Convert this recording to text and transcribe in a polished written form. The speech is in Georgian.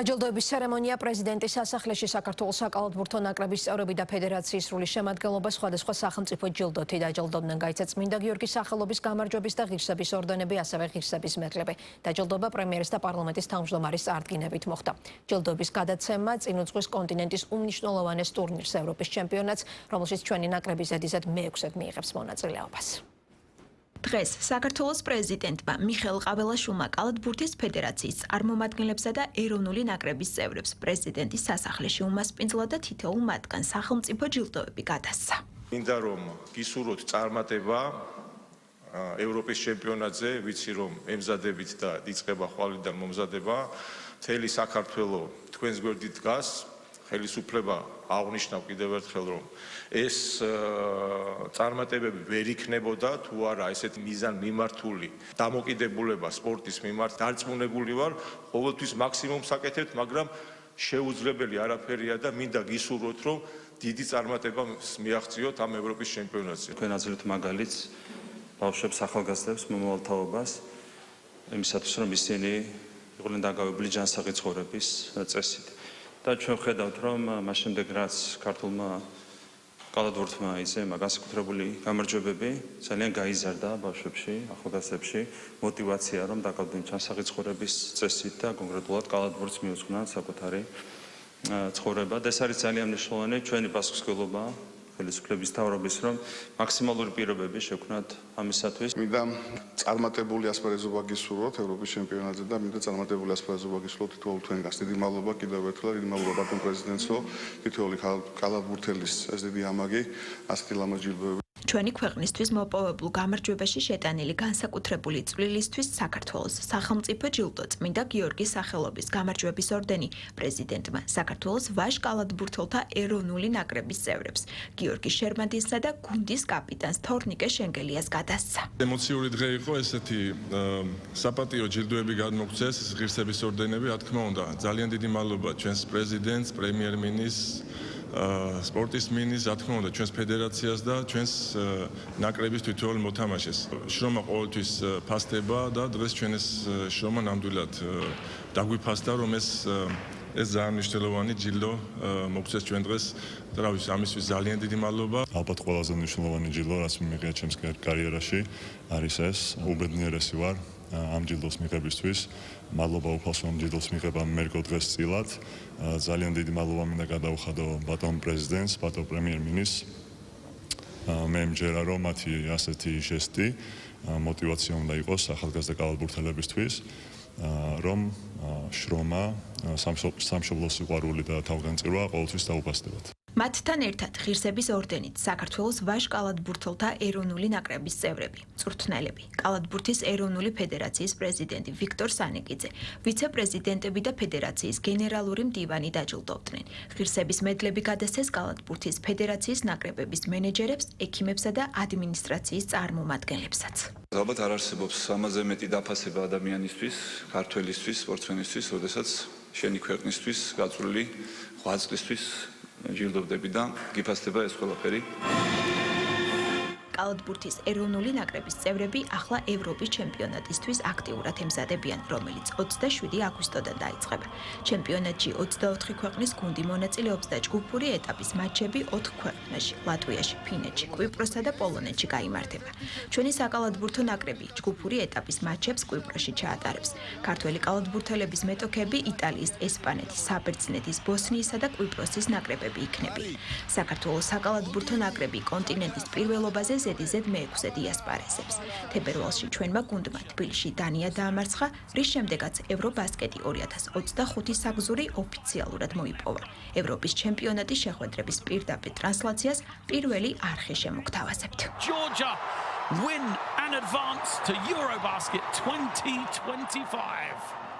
დაჯილდოების ცერემონია პრეზიდენტის სასახლეში საქართველოს საკალათბურთო ნაკრების წევრები და ფედერაციის სრული შემადგენლობა სხვადასხვა სახელმწიფო ჯილდოთი დაჯილდოვდნენ. გაიცეთ წმინდა გიორგის სახელობის გამარჯვების და ღირსების ორდენები, ასევე ღირსების მედლები. დაჯილდოება პრემიერის და პარლამენტის თავმჯდომარის წარდგინებით მოხდა. ჯილდოების გადაცემა წინ უძღვის კონტინენტის უმნიშვნელოვანეს ტურნირს, ევროპის ჩემპიონატს, რომელშიც ჩვენი ნაკრები ზედიზედ მე-6-ად მიიღებს მონაწილეობას. დღეს საქართველოს პრეზიდენტმა მიხეილ ყაბელაშვილმა კალათბურთის ფედერაციის წარმომადგენლებსა და ეროვნული ნაკრების წევრებს პრეზიდენტის სასახლეში უმასპინძლა და თითოეულ მათგან სახელმწიფო ჯილდოები გადასცა. მინდა რომ გისურვოთ წარმატება ევროპის ჩემპიონატზე, ვიცი რომ ემზადებით და იწყება ხვალიდან მომზადება. მთელი საქართველო თქვენს გვერდით დგას. ხელისუფლება აღნიშნავ კიდევ ერთხელ რომ ეს წარმატებები ვერ იქნებოდა თუ არა ესეთ მიზან მიმართული დამოკიდებულება სპორტის მიმართ დარწმუნებული ვარ ყოველთვის მაქსიმუმს აკეთებთ, მაგრამ შეუძლებელი არაფერია და მინდა გისურვოთ რომ დიდი წარმატება მიაღწიოთ ამ ევროპის ჩემპიონატზე. თქვენ აძლევთ მაგალითს ბავშვებს, ახალგაზრდებს, მომავალ თაობას იმისათვის რომ ისინი იყვნენ დაკავებული ჯანსაღი ცხოვრების წესით. და ჩვენ ხედავთ რომ მას შემდეგ რაც ქართულმა კალათბურთმა იზემა განსაკუთრებული გამარჯვებები ძალიან გაიზარდა ბავშვებში, ახალგაზრდებში мотивация რომ დაკავდნენ ჯანსაღი ცხოვრების წესით და კონკრეტულად კალათბურთს მიუძღვნან საკუთარი ცხოვრება. და ეს არის ძალიან მნიშვნელოვანი ჩვენი პასუხისმგებლობა ხელისუფლების თავრობის რომ მაქსიმალური პირობები შექმნათ ამისათვის. მინდა წარმატებული ასპარეზობა გისურვოთ ევროპის ჩემპიონატზე და მინდა წარმატებული ასპარეზობა გისურვოთ თითოეულ თქვენგანს. დიდი მადლობა კიდევ ერთხელ, დიდი მადლობა ბატონ პრეზიდენტსო, თითოეული კალათბურთელის ეს დიდი ამაგი, ასეთი ლამაზ ჯილდოები. ჩვენი ქვეყნისთვის მოპოვებულ გამარჯვებაში შეტანილი განსაკუთრებული წვლილისთვის საქართველოს სახელმწიფო ჯილდო წმინდა გიორგის სახელობის გამარჯვების ორდენი პრეზიდენტმა საქართველოს ვაჟ კალათბურთელთა ეროვნული ნაკრების წევრებს გიორგი შერმადისა და გუნდის კაპიტანს თორნიკე შენგელიას გადასცა. ემოციური დღე იყო ესეთი საპატიო ჯილდოები გადმოგცეს, ღირსების ორდენები, რა თქმა უნდა, ძალიან დიდი მადლობა ჩვენს პრეზიდენტს, პრემიერ-მინისტრს, სპორტის მინისტრს, რა თქმა უნდა, ჩვენს ფედერაციას და ჩვენს ნაკრების თითოეულ მოთამაშეს. შრომა ყოველთვის ფასდება და დღეს ჩვენ ეს შრომა ნამდვილად დაგვიფასდა, რომ ეს ძალიან მნიშვნელოვანი ჯილდო მოგცეს ჩვენ დღეს. და რა ვიცი, ამისთვის ძალიან დიდი მადლობა. ალბათ ყველაზე მნიშვნელოვანი ჯილდო, რაც მიიღია ჩემს კარიერაში, არის ეს. უბედნიერესი ვარ ამ ჯილდოს მიღებისთვის. მადლობა უფალს რომ ჯილდოს მიღება მერგო დღეს წილად. ძალიან დიდი მადლობა მინდა გადაუხადო ბატონ პრეზიდენტს, ბატონ პრემიერ-მინისტრს. მე მჯერა რომ მათი ასეთი ჟესტი мотивация უნდა იყოს ახალგაზრდა კალათბურთელებისთვის, რომ შრომა, სამშობლოს სიყვარული და თავგანწირვა ყოველთვის დაუფასდებათ. მათთან ერთად ღირსების ორდენით საქართველოს ვაჟ კალათბურთელთა ეროვნული ნაკრების წევრები, მწვრთნელები, კალათბურთის ეროვნული ფედერაციის პრეზიდენტი ვიქტორ სანეკიძე, ვიცე-პრეზიდენტები და ფედერაციის გენერალური მდივანი დაჯილდოვდნენ. ღირსების მედლები გადასცეს კალათბურთის ფედერაციის ნაკრებების მენეჯერებს, ექიმებსა და ადმინისტრაციის წარმომადგენლებსაც. ალბათ არ არსებობს ამაზე მეტი დაფასება ადამიანისთვის, ქართველისთვის, სპორტსმენისთვის, როდესაც შენი ქვეყნისთვის გაწვრილი 8 წლისთვის ჯილდოვდები და გიფასდება ეს ყველაფერი. კალათბურთის ეროვნული ნაკრების წევრები ახლა ევროპის ჩემპიონატისთვის აქტიურად ემზადებიან, რომელიც 27 აგვისტოდან დაიწყება. ჩემპიონატში 24 ქვეყნის გუნდი მონაწილეობს და ჯგუფური ეტაპის მატჩები 4 ქვეყანაში, ლატვიაში, ფინეთში, კვიპროსსა და პოლონეთში გაიმართება. ჩვენი საკალათბურთო ნაკრები ჯგუფური ეტაპის მატჩებს კვიპროსში ჩაატარებს. ქართველი კალათბურთელების მეტოქები იტალიის, ესპანეთის, საბერძნეთის, ბოსნიისა და კვიპროსის ნაკრებები იქნებიან. საქართველოს საკალათბურთო ნაკრები კონტინენტის პირველობაზე ზედიზედ მე-6-ად იასპარეზებს. თებერვალში ჩვენმა გუნდმა თბილისში დანია დაამარცხა, რის შემდეგაც ევრობასკეტი 2025 საგზური ოფიციალურად მოიპოვა. ევროპის ჩემპიონატის შეხვედრების პირდაპირ ტრანსლაციას პირველი არხი შემოგთავაზებთ. Georgia win and advance to Eurobasket 2025.